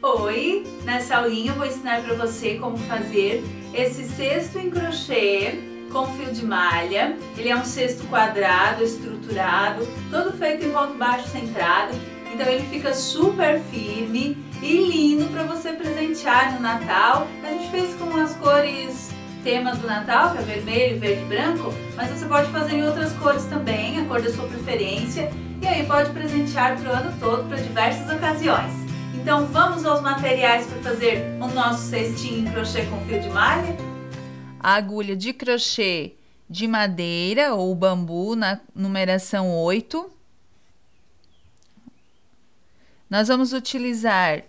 Oi! Nessa aulinha eu vou ensinar para você como fazer esse cesto em crochê com fio de malha. Ele é um cesto quadrado, estruturado, todo feito em ponto baixo centrado. Então ele fica super firme e lindo para você presentear no Natal. A gente fez com as cores tema do Natal, que é vermelho, verde e branco, mas você pode fazer em outras cores também, a cor da sua preferência. E aí pode presentear para o ano todo, para diversas ocasiões. Então vamos aos materiais para fazer o nosso cestinho em crochê com fio de malha? A agulha de crochê de madeira ou bambu na numeração 8. Nós vamos utilizar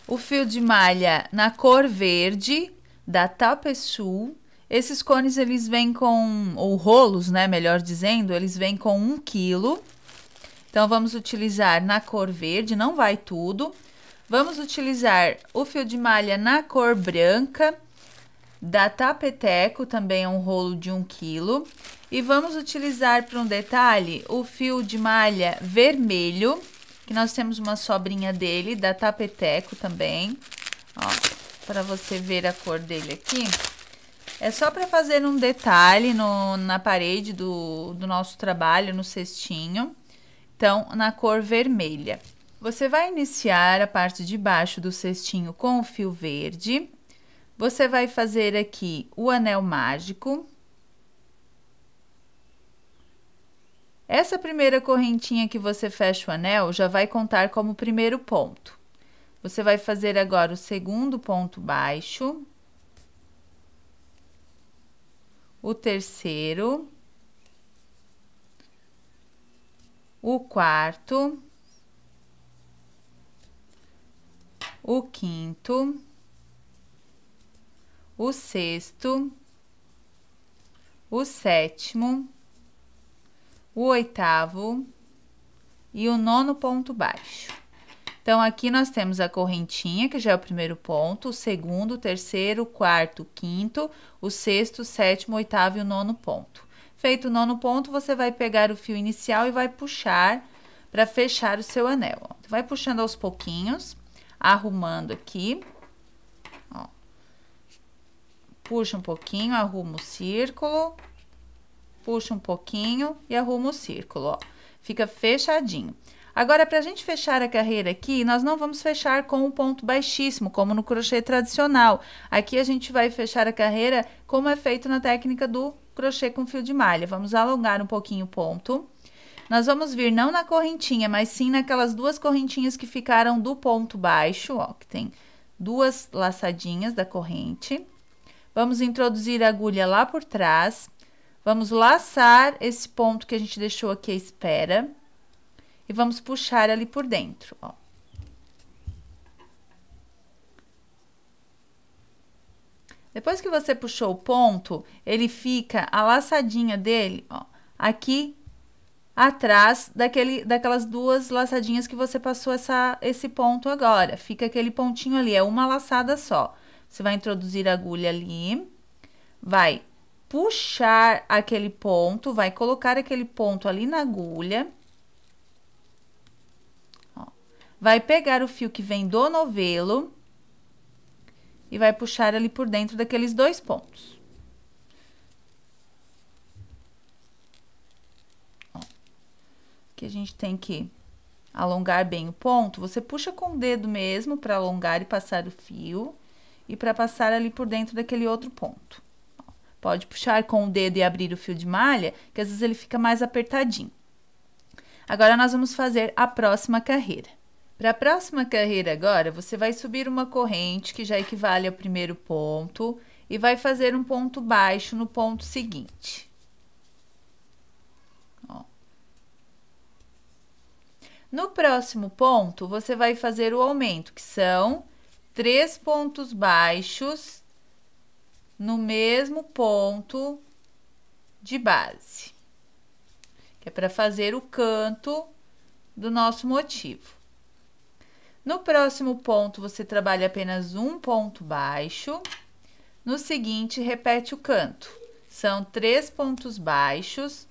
o fio de malha na cor verde da Tapeçu. Esses cones eles vêm com, ou rolos, né, melhor dizendo, eles vêm com 1 quilo. Então vamos utilizar na cor verde, não vai tudo. Vamos utilizar o fio de malha na cor branca da Tapeteco, também é um rolo de 1 quilo. E vamos utilizar para um detalhe o fio de malha vermelho, que nós temos uma sobrinha dele, da Tapeteco também. Ó, para você ver a cor dele aqui. É só para fazer um detalhe na parede do nosso trabalho, no cestinho. Então, na cor vermelha. Você vai iniciar a parte de baixo do cestinho com o fio verde. Você vai fazer aqui o anel mágico. Essa primeira correntinha que você fecha o anel já vai contar como primeiro ponto. Você vai fazer agora o segundo ponto baixo. O terceiro. O quarto. O quinto, o sexto, o sétimo, o oitavo e o 9º ponto baixo. Então, aqui nós temos a correntinha, que já é o primeiro ponto, o segundo, o terceiro, o quarto, o quinto, o sexto, o sétimo, o oitavo e o 9º ponto. Feito o 9º ponto, você vai pegar o fio inicial e vai puxar para fechar o seu anel. Ó. Vai puxando aos pouquinhos. Arrumando aqui, ó. Puxa um pouquinho, arruma o círculo, puxa um pouquinho e arruma o círculo, ó. Fica fechadinho. Agora, pra gente fechar a carreira aqui, nós não vamos fechar com o ponto baixíssimo, como no crochê tradicional. Aqui a gente vai fechar a carreira como é feito na técnica do crochê com fio de malha. Vamos alongar um pouquinho o ponto. Nós vamos vir não na correntinha, mas sim naquelas duas correntinhas que ficaram do ponto baixo, ó, que tem duas laçadinhas da corrente. Vamos introduzir a agulha lá por trás. Vamos laçar esse ponto que a gente deixou aqui à espera. E vamos puxar ali por dentro, ó. Depois que você puxou o ponto, ele fica, a laçadinha dele, ó, aqui atrás daquelas duas laçadinhas que você passou esse ponto agora. Fica aquele pontinho ali, é uma laçada só. Você vai introduzir a agulha ali, vai puxar aquele ponto, vai colocar aquele ponto ali na agulha. Ó, vai pegar o fio que vem do novelo e vai puxar ali por dentro daqueles dois pontos. Que a gente tem que alongar bem o ponto, você puxa com o dedo mesmo para alongar e passar o fio e para passar ali por dentro daquele outro ponto. Pode puxar com o dedo e abrir o fio de malha, que às vezes ele fica mais apertadinho. Agora, nós vamos fazer a próxima carreira. Para a próxima carreira agora, você vai subir uma corrente, que já equivale ao primeiro ponto, e vai fazer um ponto baixo no ponto seguinte. No próximo ponto, você vai fazer o aumento, que são 3 pontos baixos no mesmo ponto de base, que é para fazer o canto do nosso motivo. No próximo ponto, você trabalha apenas um ponto baixo. No seguinte, repete o canto. São 3 pontos baixos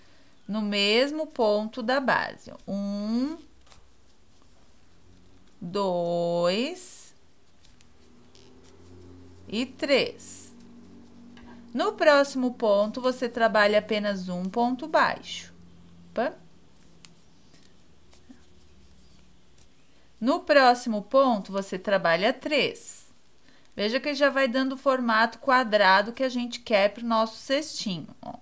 no mesmo ponto da base. 1, 2, e 3. No próximo ponto, você trabalha apenas um ponto baixo. Opa. No próximo ponto, você trabalha 3. Veja que já vai dando o formato quadrado que a gente quer para o nosso cestinho, ó.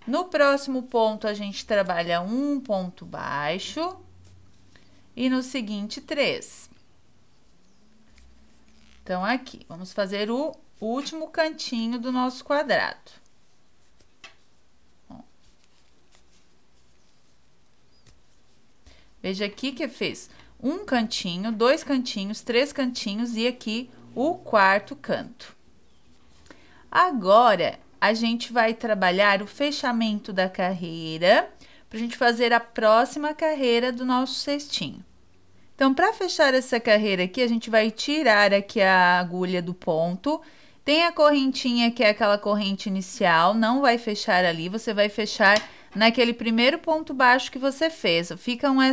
No próximo ponto, a gente trabalha um ponto baixo e no seguinte, 3. Então, aqui, vamos fazer o último cantinho do nosso quadrado. Ó. Veja aqui que fez um cantinho, 2 cantinhos, 3 cantinhos e aqui o quarto canto. Agora, a gente vai trabalhar o fechamento da carreira para a gente fazer a próxima carreira do nosso cestinho. Então, para fechar essa carreira aqui, a gente vai tirar aqui a agulha do ponto. Tem a correntinha, que é aquela corrente inicial, não vai fechar ali, você vai fechar naquele primeiro ponto baixo que você fez.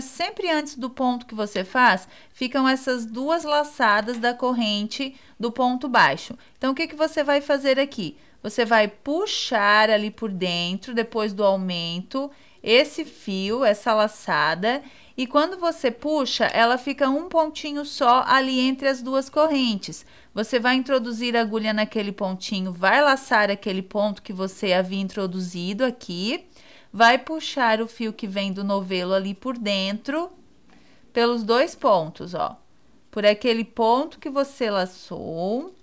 Sempre antes do ponto que você faz, ficam essas duas laçadas da corrente do ponto baixo. Então, o que que você vai fazer aqui? Você vai puxar ali por dentro, depois do aumento, esse fio, essa laçada, e quando você puxa, ela fica um pontinho só ali entre as duas correntes. Você vai introduzir a agulha naquele pontinho, vai laçar aquele ponto que você havia introduzido aqui, vai puxar o fio que vem do novelo ali por dentro, pelos 2 pontos, ó. Por aquele ponto que você laçou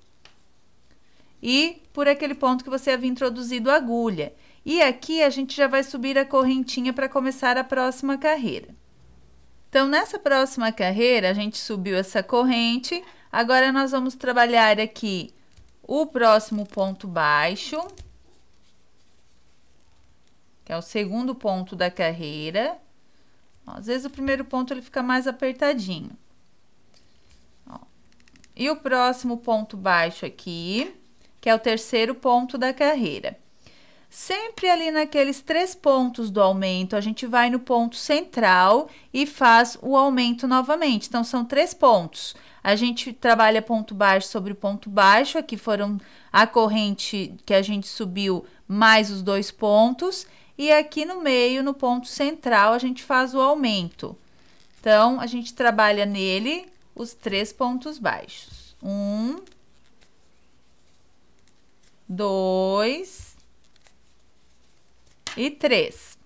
e por aquele ponto que você havia introduzido a agulha. E aqui a gente já vai subir a correntinha para começar a próxima carreira. Então, nessa próxima carreira, a gente subiu essa corrente. Agora, nós vamos trabalhar aqui o próximo ponto baixo, que é o segundo ponto da carreira. Ó, às vezes, o primeiro ponto ele fica mais apertadinho. Ó. E o próximo ponto baixo aqui, que é o terceiro ponto da carreira. Sempre ali naqueles 3 pontos do aumento, a gente vai no ponto central e faz o aumento novamente. Então, são 3 pontos. A gente trabalha ponto baixo sobre ponto baixo, aqui foram a corrente que a gente subiu mais os 2 pontos. E aqui no meio, no ponto central, a gente faz o aumento. Então, a gente trabalha nele os 3 pontos baixos. 1, 2... e 3.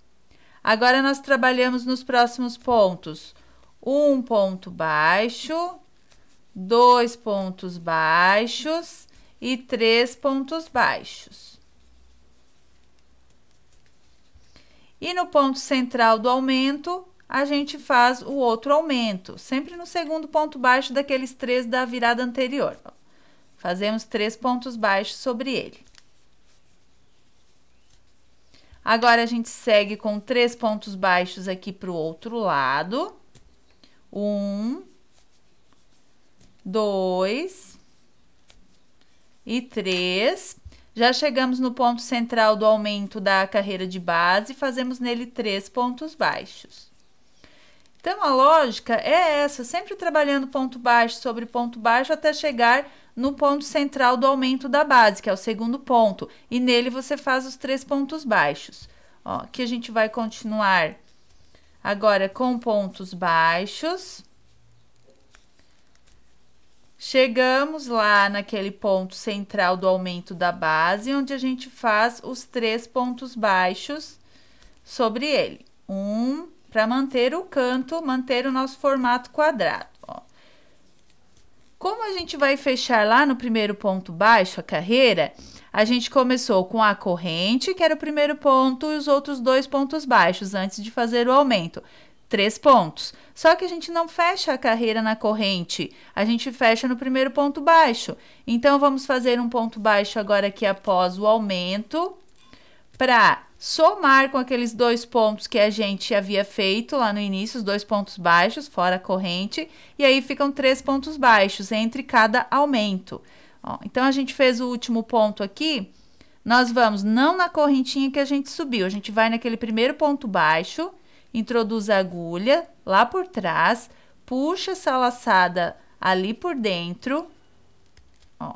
Agora, nós trabalhamos nos próximos pontos. Um ponto baixo, 2 pontos baixos e 3 pontos baixos. E no ponto central do aumento, a gente faz o outro aumento, sempre no segundo ponto baixo daqueles 3 da virada anterior. Fazemos 3 pontos baixos sobre ele. Agora, a gente segue com 3 pontos baixos aqui para o outro lado. 1, 2 e 3. Já chegamos no ponto central do aumento da carreira de base, fazemos nele 3 pontos baixos. Então, a lógica é essa, sempre trabalhando ponto baixo sobre ponto baixo até chegar no ponto central do aumento da base, que é o segundo ponto, e nele você faz os 3 pontos baixos. Ó, aqui a gente vai continuar agora com pontos baixos. Chegamos lá naquele ponto central do aumento da base, onde a gente faz os 3 pontos baixos sobre ele. Para manter o canto, manter o nosso formato quadrado, ó. Como a gente vai fechar lá no primeiro ponto baixo, a carreira, a gente começou com a corrente, que era o primeiro ponto, e os outros 2 pontos baixos, antes de fazer o aumento. 3 pontos. Só que a gente não fecha a carreira na corrente, a gente fecha no primeiro ponto baixo. Então, vamos fazer um ponto baixo agora aqui após o aumento, para somar com aqueles 2 pontos que a gente havia feito lá no início, os 2 pontos baixos, fora a corrente, e aí ficam 3 pontos baixos entre cada aumento. Ó, então, a gente fez o último ponto aqui, nós vamos não na correntinha que a gente subiu, a gente vai naquele primeiro ponto baixo, introduz a agulha lá por trás, puxa essa laçada ali por dentro, ó.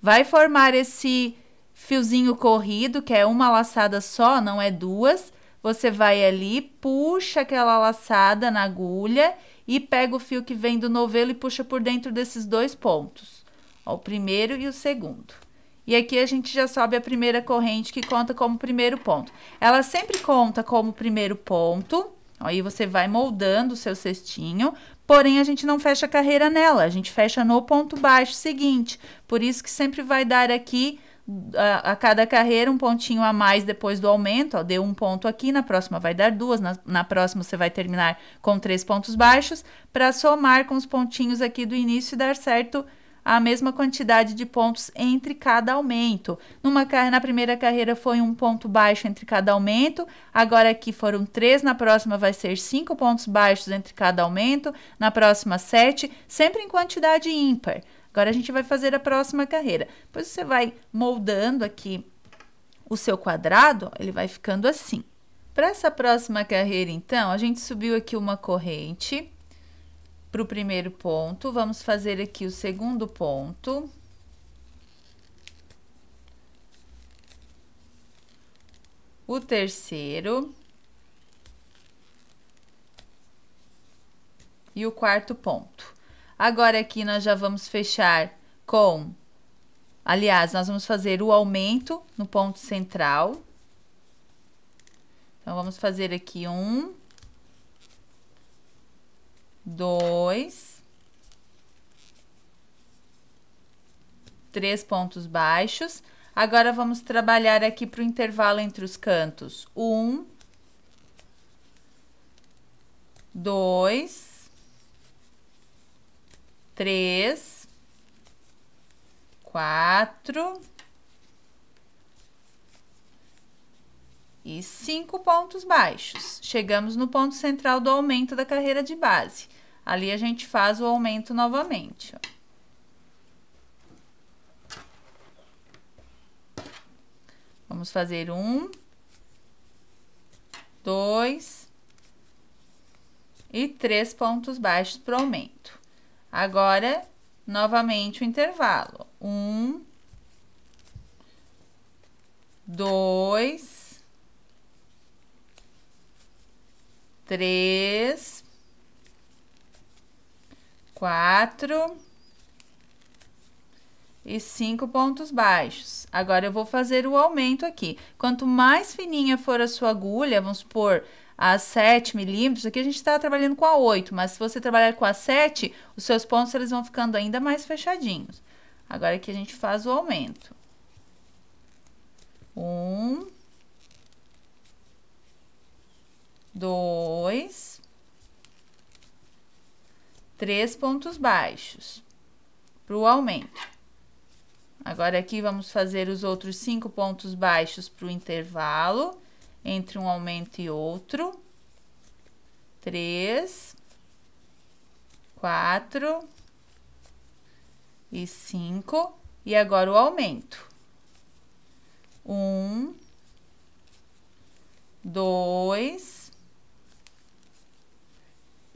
Vai formar esse fiozinho corrido, que é uma laçada só, não é duas. Você vai ali, puxa aquela laçada na agulha e pega o fio que vem do novelo e puxa por dentro desses dois pontos. Ó, o primeiro e o segundo. E aqui a gente já sobe a primeira corrente, que conta como primeiro ponto. Ela sempre conta como primeiro ponto. Aí você vai moldando o seu cestinho, porém a gente não fecha a carreira nela, a gente fecha no ponto baixo seguinte. Por isso que sempre vai dar aqui, a cada carreira, um pontinho a mais depois do aumento. Ó, deu um ponto aqui, na próxima vai dar duas, na próxima você vai terminar com 3 pontos baixos, para somar com os pontinhos aqui do início e dar certo a mesma quantidade de pontos entre cada aumento. Na primeira carreira foi um ponto baixo entre cada aumento, agora aqui foram 3, na próxima vai ser 5 pontos baixos entre cada aumento, na próxima 7, sempre em quantidade ímpar. Agora a gente vai fazer a próxima carreira. Depois você vai moldando aqui o seu quadrado, ele vai ficando assim. Para essa próxima carreira, então, a gente subiu aqui uma corrente para o primeiro ponto, vamos fazer aqui o segundo ponto. O terceiro. E o quarto ponto. Agora aqui nós já vamos fechar com... Aliás, nós vamos fazer o aumento no ponto central. Então, vamos fazer aqui 1, 2, 3 pontos baixos. Agora, vamos trabalhar aqui para o intervalo entre os cantos. 1, 2, 3, 4 e 5 pontos baixos. Chegamos no ponto central do aumento da carreira de base. Ali a gente faz o aumento novamente, ó. Vamos fazer 1, 2 e 3 pontos baixos para o aumento. Agora, novamente o intervalo. 1, 2, 3, 4 e 5 pontos baixos. Agora, eu vou fazer o aumento aqui. Quanto mais fininha for a sua agulha, vamos supor, a 7 milímetros, aqui a gente está trabalhando com a 8, mas se você trabalhar com a 7, os seus pontos eles vão ficando ainda mais fechadinhos. Agora, aqui a gente faz o aumento. 1, 2, 3 pontos baixos para o aumento. Agora, aqui vamos fazer os outros 5 pontos baixos para o intervalo entre um aumento e outro. 3, 4 e 5. E agora o aumento. 1, 2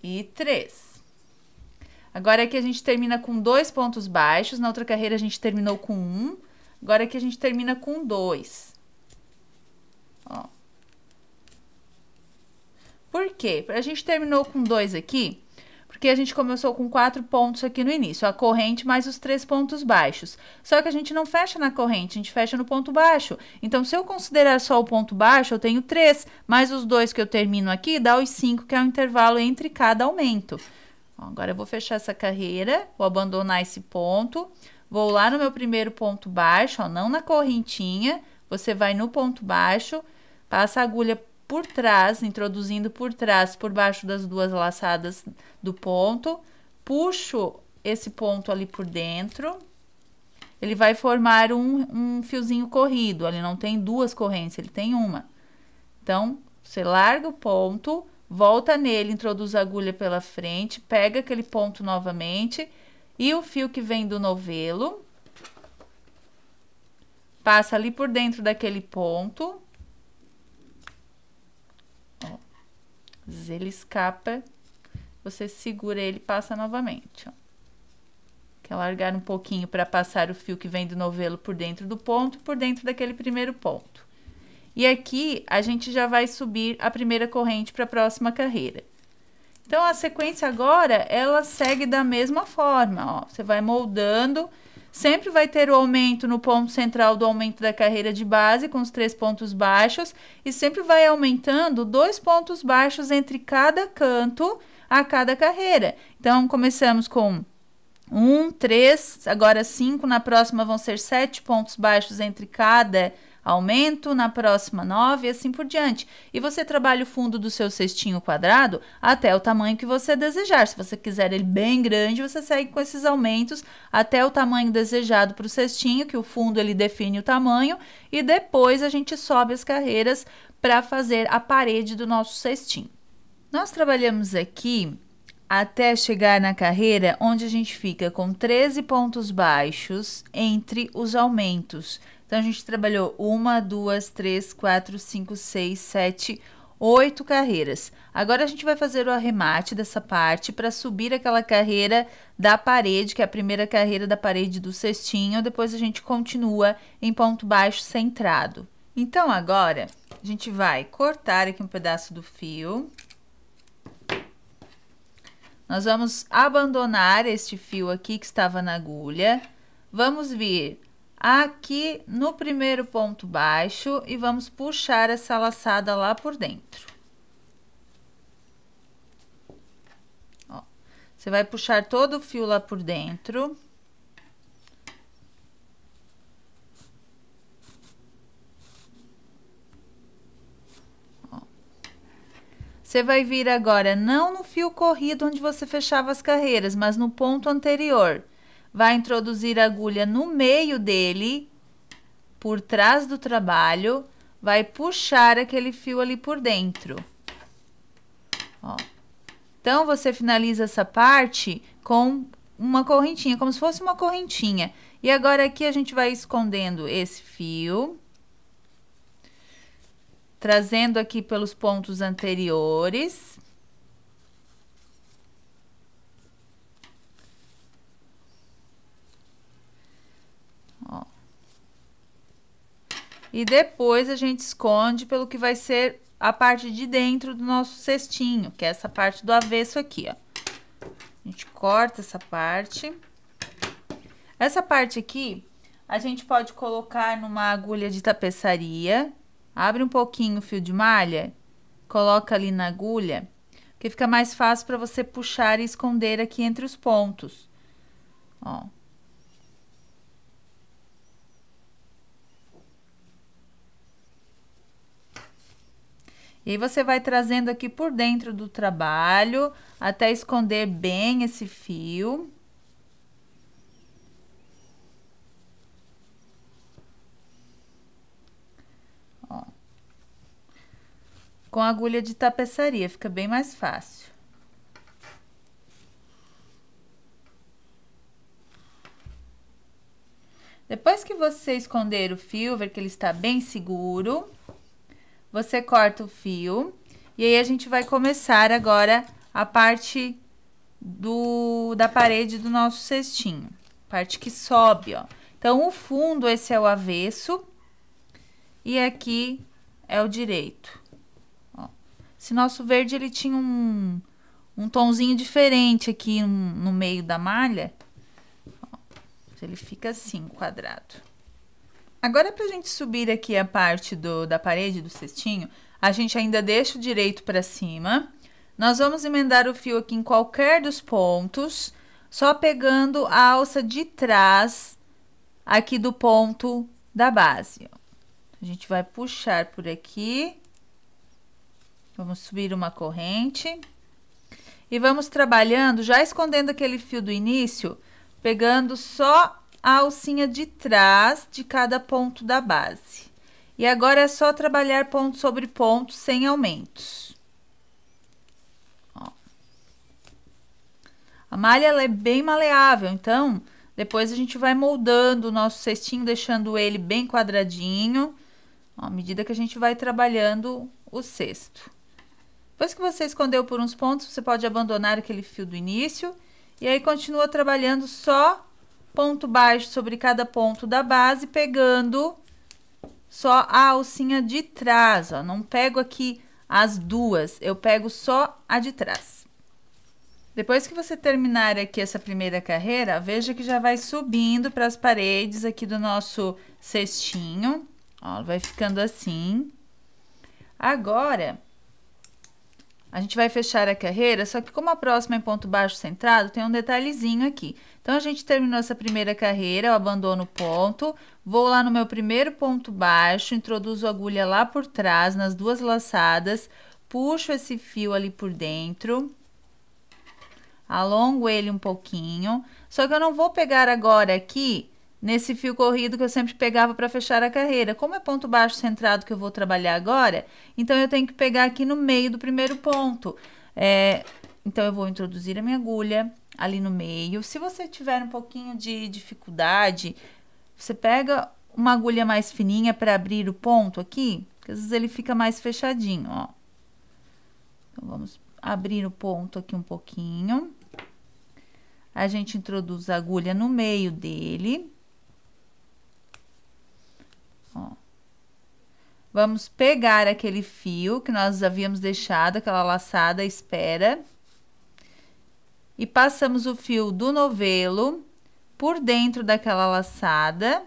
e 3. Agora aqui a gente termina com 2 pontos baixos, na outra carreira a gente terminou com 1, agora aqui a gente termina com 2. Ó. Por quê? A gente terminou com 2 aqui, porque a gente começou com 4 pontos aqui no início, a corrente mais os 3 pontos baixos. Só que a gente não fecha na corrente, a gente fecha no ponto baixo. Então, se eu considerar só o ponto baixo, eu tenho 3, mais os 2 que eu termino aqui, dá os 5, que é o intervalo entre cada aumento. Agora, eu vou fechar essa carreira, vou abandonar esse ponto, vou lá no meu primeiro ponto baixo, ó, não na correntinha, você vai no ponto baixo, passa a agulha por trás, introduzindo por trás, por baixo das duas laçadas do ponto, puxo esse ponto ali por dentro, ele vai formar um fiozinho corrido, ele não tem duas correntes, ele tem uma. Então, você larga o ponto, volta nele, introduz a agulha pela frente, pega aquele ponto novamente e o fio que vem do novelo, passa ali por dentro daquele ponto, ó, ele escapa você segura ele e passa novamente, ó. Quer largar um pouquinho para passar o fio que vem do novelo por dentro do ponto, por dentro daquele primeiro ponto. E aqui, a gente já vai subir a primeira corrente para a próxima carreira. Então, a sequência agora, ela segue da mesma forma, ó. Você vai moldando, sempre vai ter o aumento no ponto central do aumento da carreira de base, com os 3 pontos baixos, e sempre vai aumentando 2 pontos baixos entre cada canto a cada carreira. Então, começamos com 1, 3, agora 5, na próxima vão ser 7 pontos baixos entre cada aumento, na próxima 9 e assim por diante. E você trabalha o fundo do seu cestinho quadrado até o tamanho que você desejar. Se você quiser ele bem grande, você segue com esses aumentos até o tamanho desejado para o cestinho, que o fundo ele define o tamanho, e depois a gente sobe as carreiras para fazer a parede do nosso cestinho. Nós trabalhamos aqui até chegar na carreira onde a gente fica com 13 pontos baixos entre os aumentos. Então, a gente trabalhou 1, 2, 3, 4, 5, 6, 7, 8 carreiras. Agora, a gente vai fazer o arremate dessa parte para subir aquela carreira da parede, que é a primeira carreira da parede do cestinho. Depois, a gente continua em ponto baixo centrado. Então, agora, a gente vai cortar aqui um pedaço do fio. Nós vamos abandonar este fio aqui que estava na agulha. Vamos vir aqui no primeiro ponto baixo e vamos puxar essa laçada lá por dentro. Ó, você vai puxar todo o fio lá por dentro. Ó. Você vai vir agora não no fio corrido onde você fechava as carreiras, mas no ponto anterior. Vai introduzir a agulha no meio dele, por trás do trabalho, vai puxar aquele fio ali por dentro. Ó. Então, você finaliza essa parte com uma correntinha, como se fosse uma correntinha. E agora aqui a gente vai escondendo esse fio, trazendo aqui pelos pontos anteriores. E depois a gente esconde pelo que vai ser a parte de dentro do nosso cestinho, que é essa parte do avesso aqui, ó. A gente corta essa parte. Essa parte aqui, a gente pode colocar numa agulha de tapeçaria. Abre um pouquinho o fio de malha, coloca ali na agulha, que fica mais fácil para você puxar e esconder aqui entre os pontos. Ó. E aí, você vai trazendo aqui por dentro do trabalho, até esconder bem esse fio. Ó. Com agulha de tapeçaria, fica bem mais fácil. Depois que você esconder o fio, ver que ele está bem seguro, você corta o fio, e aí a gente vai começar agora a parte da parede do nosso cestinho, parte que sobe, ó. Então, o fundo, esse é o avesso, e aqui é o direito. Ó. Esse nosso verde, ele tinha um tonzinho diferente aqui no meio da malha, ó. Ele fica assim, quadrado. Agora, pra gente subir aqui a parte da parede do cestinho, a gente ainda deixa o direito pra cima. Nós vamos emendar o fio aqui em qualquer dos pontos, só pegando a alça de trás aqui do ponto da base, ó. A gente vai puxar por aqui. Vamos subir uma corrente. E vamos trabalhando, já escondendo aquele fio do início, pegando só a alcinha de trás de cada ponto da base. E agora é só trabalhar ponto sobre ponto sem aumentos. Ó. A malha, ela é bem maleável, então depois a gente vai moldando o nosso cestinho, deixando ele bem quadradinho, ó, à medida que a gente vai trabalhando o cesto. Depois que você escondeu por uns pontos, você pode abandonar aquele fio do início e aí continua trabalhando só ponto baixo sobre cada ponto da base, pegando só a alcinha de trás, ó. Não pego aqui as duas, eu pego só a de trás. Depois que você terminar aqui essa primeira carreira, veja que já vai subindo para as paredes aqui do nosso cestinho, ó, vai ficando assim. Agora, a gente vai fechar a carreira, só que como a próxima é em ponto baixo centrado, tem um detalhezinho aqui. Então, a gente terminou essa primeira carreira, eu abandono o ponto, vou lá no meu primeiro ponto baixo, introduzo a agulha lá por trás, nas duas laçadas, puxo esse fio ali por dentro, alongo ele um pouquinho, só que eu não vou pegar agora aqui nesse fio corrido que eu sempre pegava para fechar a carreira. Como é ponto baixo centrado que eu vou trabalhar agora, então eu tenho que pegar aqui no meio do primeiro ponto. Então, eu vou introduzir a minha agulha ali no meio. Se você tiver um pouquinho de dificuldade, você pega uma agulha mais fininha para abrir o ponto aqui, que às vezes ele fica mais fechadinho, ó. Então, vamos abrir o ponto aqui um pouquinho. A gente introduz a agulha no meio dele. Ó. Vamos pegar aquele fio que nós havíamos deixado, aquela laçada à espera. E passamos o fio do novelo por dentro daquela laçada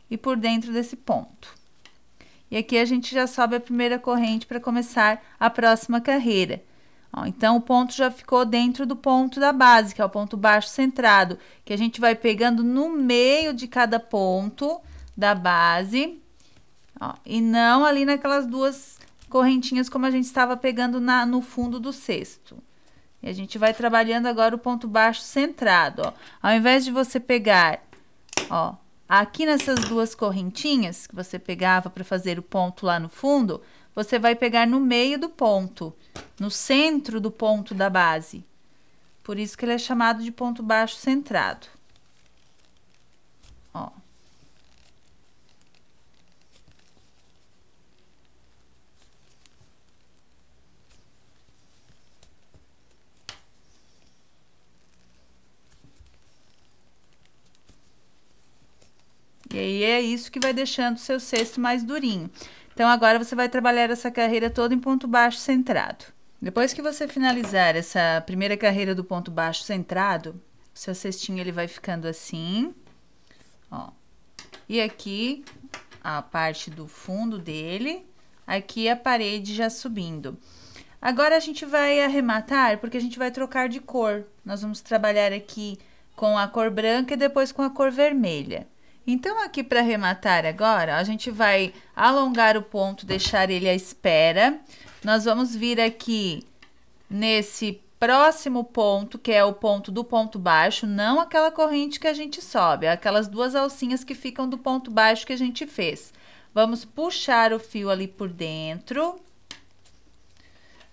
e por dentro desse ponto. E aqui a gente já sobe a primeira corrente para começar a próxima carreira. Ó, então, o ponto já ficou dentro do ponto da base, que é o ponto baixo centrado, que a gente vai pegando no meio de cada ponto da base, ó, e não ali naquelas duas correntinhas como a gente estava pegando no fundo do cesto. E a gente vai trabalhando agora o ponto baixo centrado, ó. Ao invés de você pegar, ó, aqui nessas duas correntinhas que você pegava para fazer o ponto lá no fundo, você vai pegar no meio do ponto, no centro do ponto da base. Por isso que ele é chamado de ponto baixo centrado. Ó. E aí, é isso que vai deixando o seu cesto mais durinho. Então, agora você vai trabalhar essa carreira toda em ponto baixo centrado. Depois que você finalizar essa primeira carreira do ponto baixo centrado, o seu cestinho ele vai ficando assim, ó. E aqui, a parte do fundo dele, aqui a parede já subindo. Agora, a gente vai arrematar, porque a gente vai trocar de cor. Nós vamos trabalhar aqui com a cor branca e depois com a cor vermelha. Então, aqui para arrematar agora, a gente vai alongar o ponto, deixar ele à espera. Nós vamos vir aqui nesse próximo ponto, que é o ponto do ponto baixo, não aquela corrente que a gente sobe, aquelas duas alcinhas que ficam do ponto baixo que a gente fez. Vamos puxar o fio ali por dentro.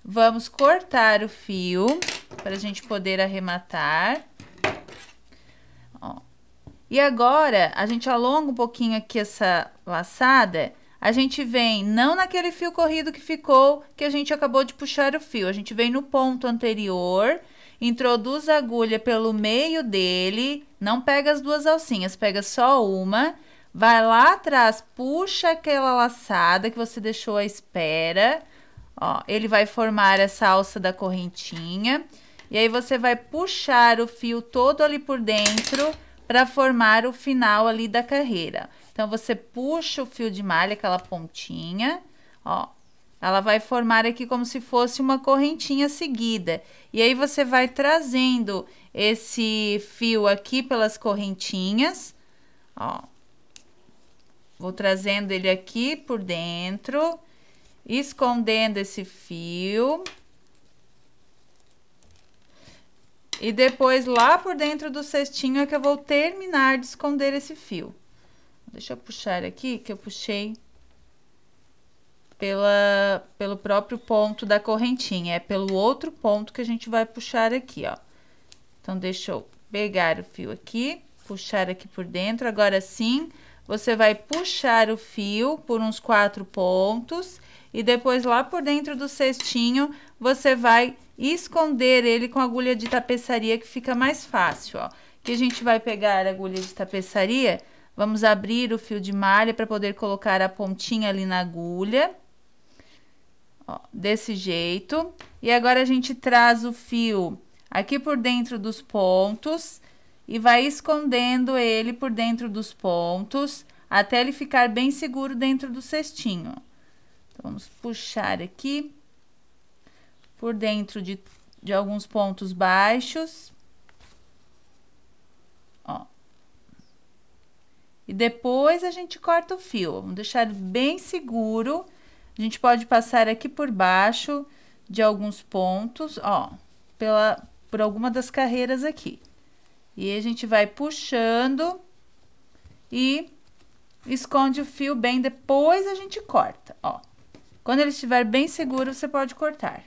Vamos cortar o fio para a gente poder arrematar. Ó. E agora, a gente alonga um pouquinho aqui essa laçada, a gente vem não naquele fio corrido que ficou, que a gente acabou de puxar o fio, a gente vem no ponto anterior, introduz a agulha pelo meio dele, não pega as duas alcinhas, pega só uma, vai lá atrás, puxa aquela laçada que você deixou à espera, ó, ele vai formar essa alça da correntinha, e aí você vai puxar o fio todo ali por dentro, para formar o final ali da carreira. Então, você puxa o fio de malha, aquela pontinha, ó, ela vai formar aqui como se fosse uma correntinha seguida. E aí, você vai trazendo esse fio aqui pelas correntinhas, ó. Vou trazendo ele aqui por dentro, escondendo esse fio. E depois, lá por dentro do cestinho, é que eu vou terminar de esconder esse fio. Deixa eu puxar aqui, que eu puxei pelo próprio ponto da correntinha. É pelo outro ponto que a gente vai puxar aqui, ó. Então, deixa eu pegar o fio aqui, puxar aqui por dentro. Agora sim, você vai puxar o fio por uns 4 pontos e depois lá por dentro do cestinho você vai esconder ele com agulha de tapeçaria, que fica mais fácil, ó. Que a gente vai pegar a agulha de tapeçaria, vamos abrir o fio de malha para poder colocar a pontinha ali na agulha. Ó, desse jeito. E agora a gente traz o fio aqui por dentro dos pontos e vai escondendo ele por dentro dos pontos até ele ficar bem seguro dentro do cestinho. Então, vamos puxar aqui por dentro de alguns pontos baixos. Ó. E depois a gente corta o fio. Vamos deixar bem seguro. A gente pode passar aqui por baixo de alguns pontos, ó, por alguma das carreiras aqui. E a gente vai puxando e esconde o fio bem, depois a gente corta, ó. Quando ele estiver bem seguro, você pode cortar.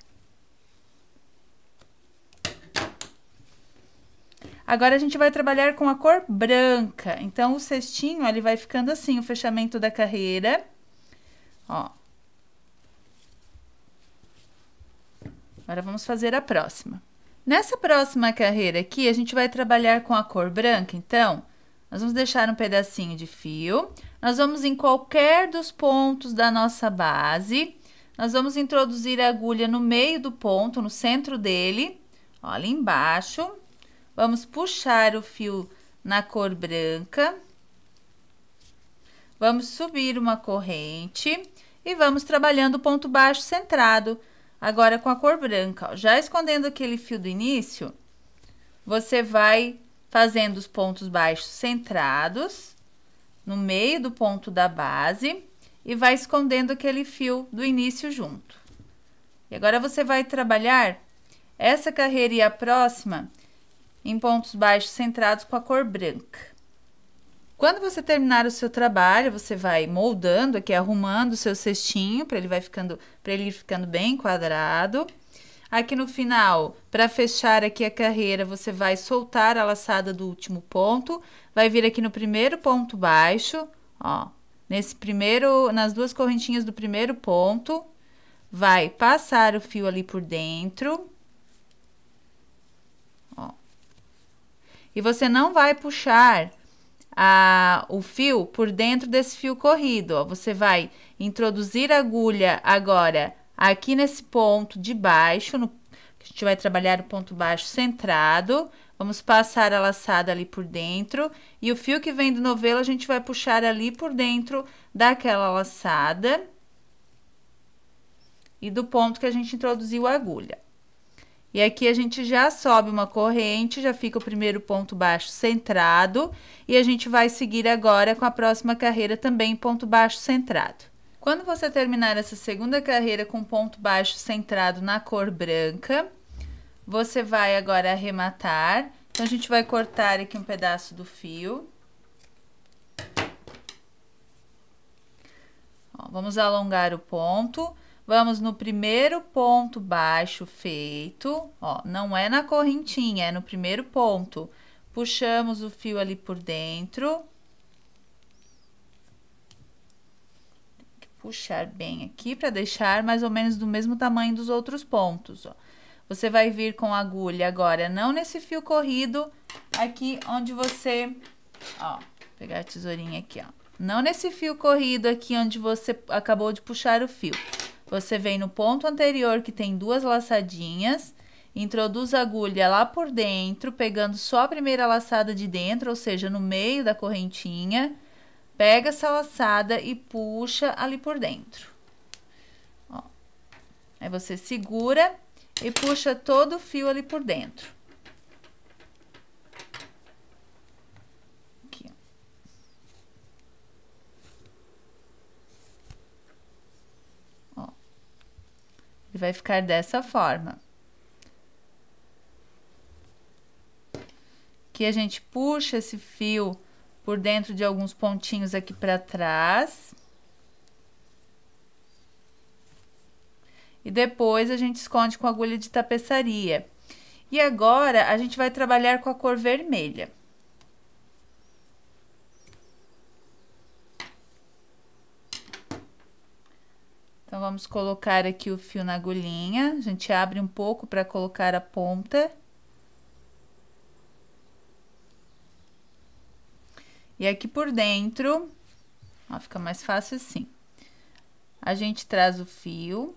Agora, a gente vai trabalhar com a cor branca. Então, o cestinho, ele vai ficando assim, o fechamento da carreira, ó. Agora, vamos fazer a próxima. Nessa próxima carreira aqui, a gente vai trabalhar com a cor branca, então, nós vamos deixar um pedacinho de fio, nós vamos em qualquer dos pontos da nossa base, nós vamos introduzir a agulha no meio do ponto, no centro dele, ó, ali embaixo, vamos puxar o fio na cor branca, vamos subir uma corrente e vamos trabalhando o ponto baixo centrado. Agora, com a cor branca, ó, já escondendo aquele fio do início, você vai fazendo os pontos baixos centrados no meio do ponto da base e vai escondendo aquele fio do início junto. E agora, você vai trabalhar essa carreira e a próxima em pontos baixos centrados com a cor branca. Quando você terminar o seu trabalho, você vai moldando aqui, arrumando o seu cestinho, para ele ir ficando bem quadrado. Aqui no final, para fechar aqui a carreira, você vai soltar a laçada do último ponto, vai vir aqui no primeiro ponto baixo, ó, nas duas correntinhas do primeiro ponto, vai passar o fio ali por dentro, ó. E você não vai puxar o fio por dentro desse fio corrido, ó. Você vai introduzir a agulha agora aqui nesse ponto de baixo, a gente vai trabalhar o ponto baixo centrado, vamos passar a laçada ali por dentro, e o fio que vem do novelo a gente vai puxar ali por dentro daquela laçada e do ponto que a gente introduziu a agulha. E aqui a gente já sobe uma corrente, já fica o primeiro ponto baixo centrado, e a gente vai seguir agora com a próxima carreira também ponto baixo centrado. Quando você terminar essa segunda carreira com ponto baixo centrado na cor branca, você vai agora arrematar. Então, a gente vai cortar aqui um pedaço do fio. Ó, vamos alongar o ponto. Vamos no primeiro ponto baixo feito, ó, não é na correntinha, é no primeiro ponto. Puxamos o fio ali por dentro. Tem que puxar bem aqui para deixar mais ou menos do mesmo tamanho dos outros pontos, ó. Você vai vir com a agulha agora, não nesse fio corrido, aqui onde você, ó, vou pegar a tesourinha aqui, ó. Não nesse fio corrido aqui onde você acabou de puxar o fio. Você vem no ponto anterior que tem duas laçadinhas, introduz a agulha lá por dentro, pegando só a primeira laçada de dentro, ou seja, no meio da correntinha, pega essa laçada e puxa ali por dentro. Ó. Aí você segura e puxa todo o fio ali por dentro. Aqui, ó. Ele vai ficar dessa forma. Aqui a gente puxa esse fio por dentro de alguns pontinhos aqui para trás. E depois a gente esconde com agulha de tapeçaria. E agora a gente vai trabalhar com a cor vermelha. Então, Então, vamos colocar aqui o fio na agulhinha. A gente abre um pouco para colocar a ponta. E aqui por dentro, ó, fica mais fácil assim. A gente traz o fio.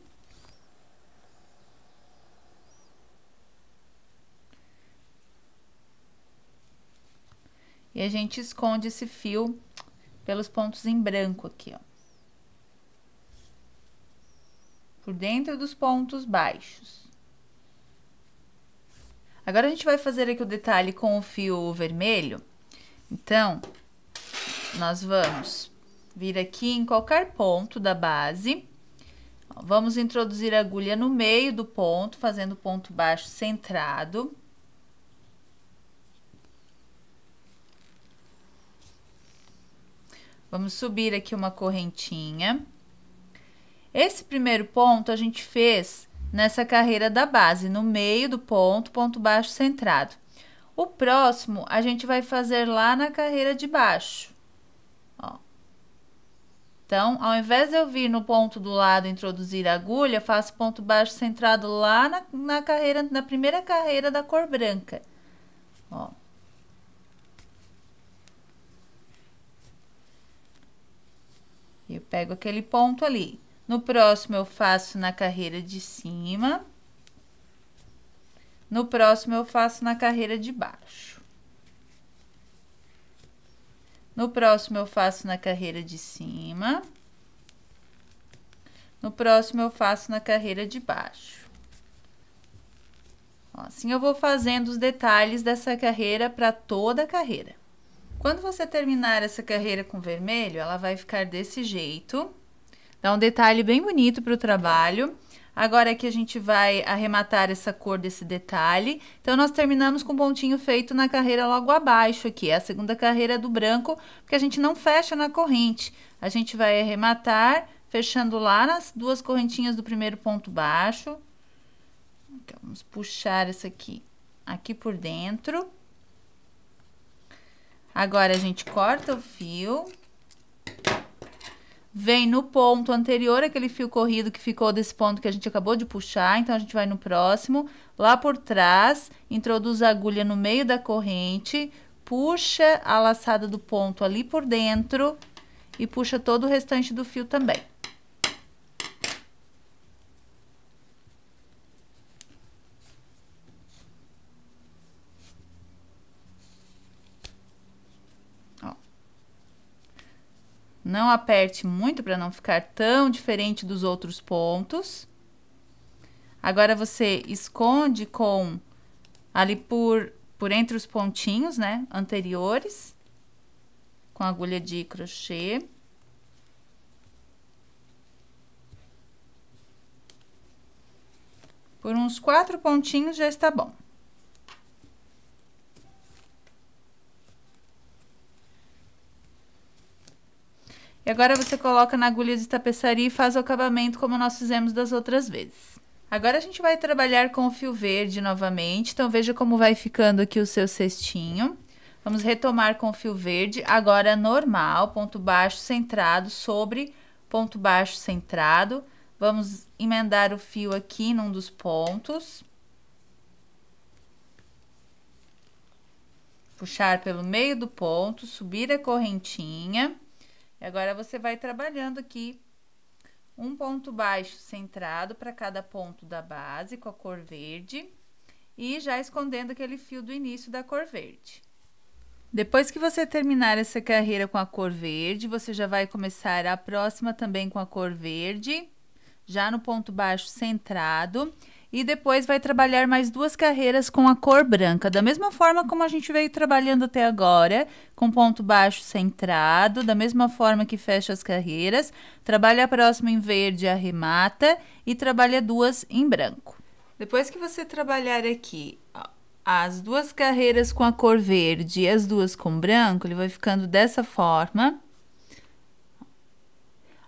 E a gente esconde esse fio pelos pontos em branco aqui, ó. Por dentro dos pontos baixos. Agora, a gente vai fazer aqui o detalhe com o fio vermelho. Então, nós vamos vir aqui em qualquer ponto da base. Vamos introduzir a agulha no meio do ponto, fazendo o ponto baixo centrado. Vamos subir aqui uma correntinha. Esse primeiro ponto a gente fez nessa carreira da base, no meio do ponto, ponto baixo centrado. O próximo a gente vai fazer lá na carreira de baixo, ó. Então, ao invés de eu vir no ponto do lado e introduzir a agulha, faço ponto baixo centrado lá na primeira carreira da cor branca, ó. Eu pego aquele ponto ali. No próximo, eu faço na carreira de cima. No próximo, eu faço na carreira de baixo. No próximo, eu faço na carreira de cima. No próximo, eu faço na carreira de baixo. Ó, assim, eu vou fazendo os detalhes dessa carreira para toda a carreira. Quando você terminar essa carreira com vermelho, ela vai ficar desse jeito. Dá um detalhe bem bonito para o trabalho. Agora aqui a gente vai arrematar essa cor desse detalhe. Então, nós terminamos com um pontinho feito na carreira logo abaixo aqui. É a segunda carreira do branco, porque a gente não fecha na corrente. A gente vai arrematar, fechando lá nas duas correntinhas do primeiro ponto baixo. Então, vamos puxar essa aqui por dentro. Agora, a gente corta o fio. Vem no ponto anterior, aquele fio corrido que ficou desse ponto que a gente acabou de puxar. Então, a gente vai no próximo, lá por trás, introduz a agulha no meio da corrente, puxa a laçada do ponto ali por dentro e puxa todo o restante do fio também. Não aperte muito para não ficar tão diferente dos outros pontos. Agora, você esconde ali por entre os pontinhos, né, anteriores, com a agulha de crochê. Por uns 4 pontinhos já está bom. E agora, você coloca na agulha de tapeçaria e faz o acabamento como nós fizemos das outras vezes. Agora, a gente vai trabalhar com o fio verde novamente. Então, veja como vai ficando aqui o seu cestinho. Vamos retomar com o fio verde, agora normal, ponto baixo centrado sobre ponto baixo centrado. Vamos emendar o fio aqui num dos pontos. Puxar pelo meio do ponto, subir a correntinha. E agora, você vai trabalhando aqui um ponto baixo centrado para cada ponto da base com a cor verde e já escondendo aquele fio do início da cor verde. Depois que você terminar essa carreira com a cor verde, você já vai começar a próxima também com a cor verde, já no ponto baixo centrado. E depois vai trabalhar mais 2 carreiras com a cor branca, da mesma forma como a gente veio trabalhando até agora, com ponto baixo centrado, da mesma forma que fecha as carreiras, trabalha a próxima em verde, arremata e trabalha 2 em branco. Depois que você trabalhar aqui, ó, as 2 carreiras com a cor verde e as 2 com branco, ele vai ficando dessa forma.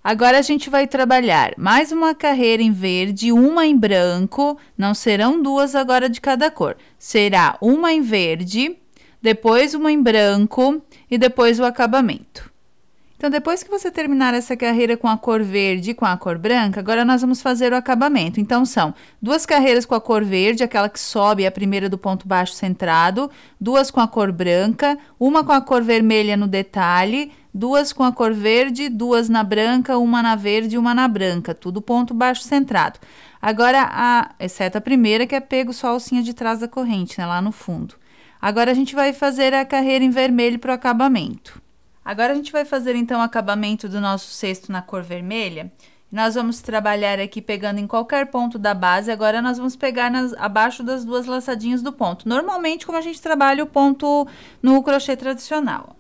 Agora, a gente vai trabalhar mais uma carreira em verde, uma em branco, não serão 2 agora de cada cor. Será uma em verde, depois uma em branco e depois o acabamento. Então, depois que você terminar essa carreira com a cor verde e com a cor branca, agora nós vamos fazer o acabamento. Então, são 2 carreiras com a cor verde, aquela que sobe, a primeira do ponto baixo centrado, 2 com a cor branca, uma com a cor vermelha no detalhe, 2 com a cor verde, 2 na branca, uma na verde e uma na branca, tudo ponto baixo centrado. Agora, exceto a primeira, que é pego só a alcinha de trás da corrente, né, lá no fundo. Agora, a gente vai fazer a carreira em vermelho para o acabamento. Agora, a gente vai fazer, então, o acabamento do nosso cesto na cor vermelha. Nós vamos trabalhar aqui pegando em qualquer ponto da base. Agora, nós vamos pegar abaixo das 2 laçadinhas do ponto. Normalmente, como a gente trabalha o ponto no crochê tradicional.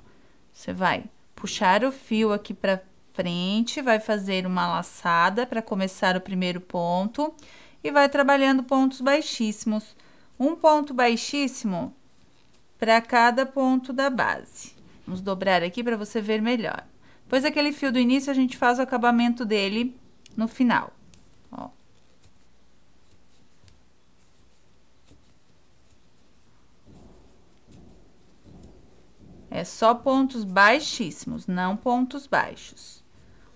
Você vai puxar o fio aqui para frente, vai fazer uma laçada para começar o primeiro ponto. E vai trabalhando pontos baixíssimos. Um ponto baixíssimo para cada ponto da base. Vamos dobrar aqui para você ver melhor. Depois aquele fio do início, a gente faz o acabamento dele no final. Ó. É só pontos baixíssimos, não pontos baixos.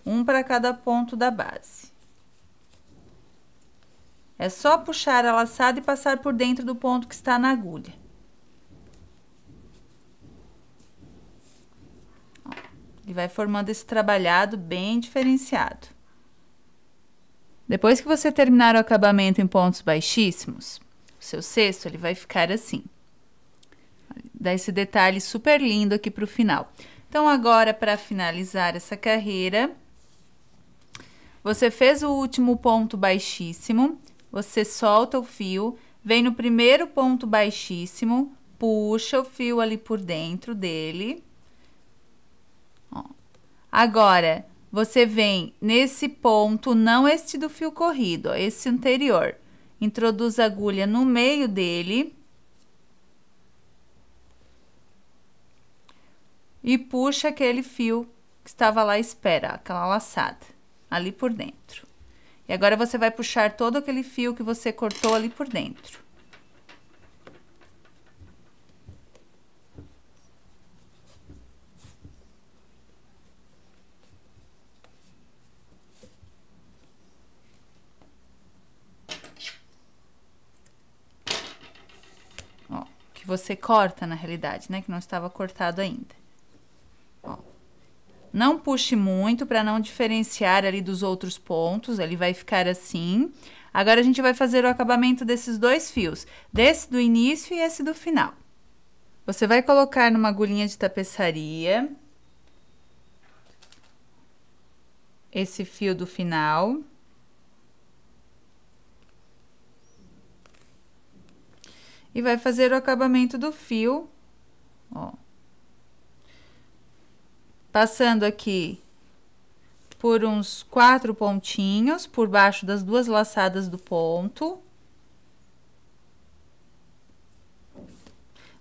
Um para cada ponto da base. É só puxar a laçada e passar por dentro do ponto que está na agulha. E vai formando esse trabalhado bem diferenciado. Depois que você terminar o acabamento em pontos baixíssimos, o seu cesto ele vai ficar assim. Dá esse detalhe super lindo aqui para o final. Então, agora, para finalizar essa carreira, você fez o último ponto baixíssimo, você solta o fio, vem no primeiro ponto baixíssimo, puxa o fio ali por dentro dele. Agora, você vem nesse ponto, não este do fio corrido, ó, esse anterior. Introduz a agulha no meio dele. E puxa aquele fio que estava lá à espera, aquela laçada, ali por dentro. E agora, você vai puxar todo aquele fio que você cortou ali por dentro. Você corta, na realidade, né? Que não estava cortado ainda. Ó. Não puxe muito para não diferenciar ali dos outros pontos, ele vai ficar assim. Agora, a gente vai fazer o acabamento desses 2 fios, desse do início e esse do final. Você vai colocar numa agulhinha de tapeçaria esse fio do final. E vai fazer o acabamento do fio, ó. Passando aqui por uns 4 pontinhos, por baixo das 2 laçadas do ponto.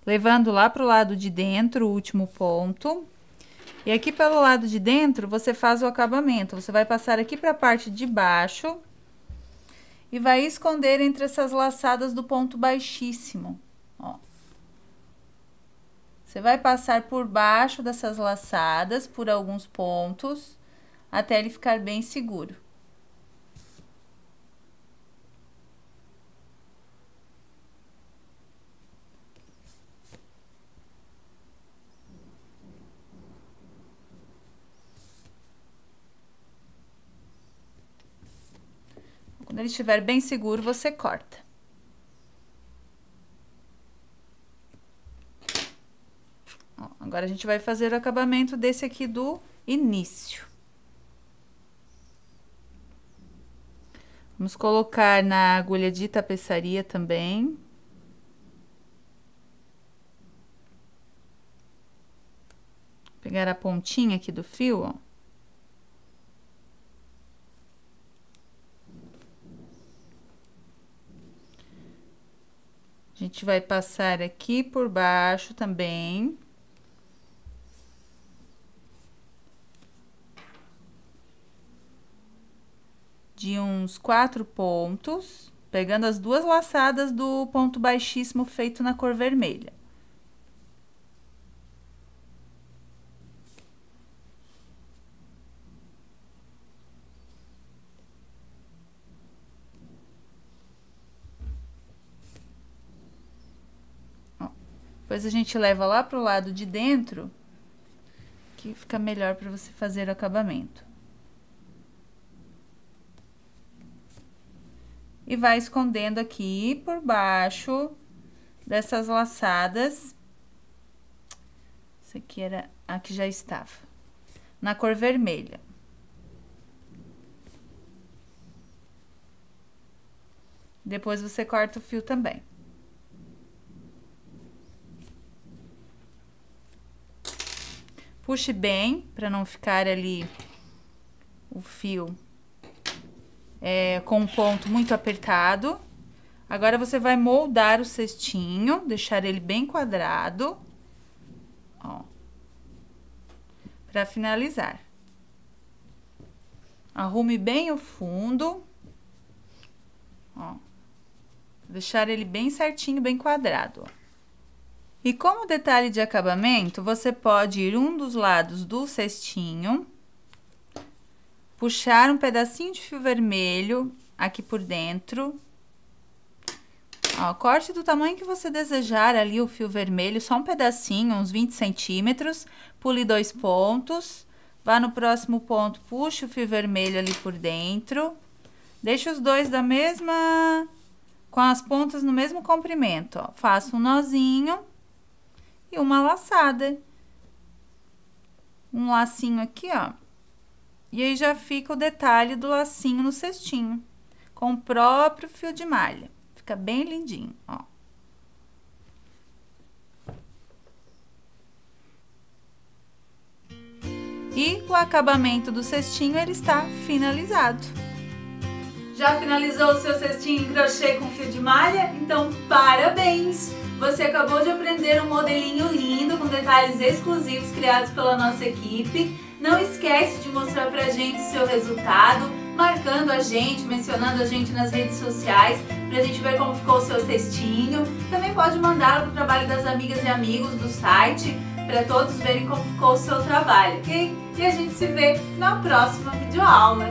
Levando lá pro lado de dentro o último ponto. E aqui pelo lado de dentro, você faz o acabamento. Você vai passar aqui para a parte de baixo. E vai esconder entre essas laçadas do ponto baixíssimo, ó. Você vai passar por baixo dessas laçadas, por alguns pontos, até ele ficar bem seguro. Quando ele estiver bem seguro, você corta. Ó, agora, a gente vai fazer o acabamento desse aqui do início. Vamos colocar na agulha de tapeçaria também. Pegar a pontinha aqui do fio, ó. A gente vai passar aqui por baixo também. De uns 4 pontos, pegando as 2 laçadas do ponto baixíssimo feito na cor vermelha. Depois a gente leva lá pro lado de dentro, que fica melhor para você fazer o acabamento. E vai escondendo aqui por baixo dessas laçadas. Essa aqui era a que já estava, na cor vermelha. Depois você corta o fio também. Puxe bem, para não ficar ali o fio com um ponto muito apertado. Agora você vai moldar o cestinho, deixar ele bem quadrado, ó, para finalizar. Arrume bem o fundo, ó, deixar ele bem certinho, bem quadrado, ó. E como detalhe de acabamento, você pode ir um dos lados do cestinho, puxar um pedacinho de fio vermelho aqui por dentro. Ó, corte do tamanho que você desejar ali o fio vermelho, só um pedacinho, uns 20 centímetros, pule 2 pontos, vá no próximo ponto, puxe o fio vermelho ali por dentro, deixe os dois com as pontas no mesmo comprimento, ó. Faça um nozinho e uma laçada. Um lacinho aqui, ó. E aí já fica o detalhe do lacinho no cestinho, com o próprio fio de malha. Fica bem lindinho, ó. E o acabamento do cestinho, ele está finalizado. Já finalizou o seu cestinho em crochê com fio de malha? Então, parabéns! Você acabou de aprender um modelinho lindo com detalhes exclusivos criados pela nossa equipe. Não esquece de mostrar pra gente o seu resultado, marcando a gente, mencionando a gente nas redes sociais, pra gente ver como ficou o seu cestinho. Também pode mandar pro trabalho das amigas e amigos do site, para todos verem como ficou o seu trabalho, ok? E a gente se vê na próxima videoaula.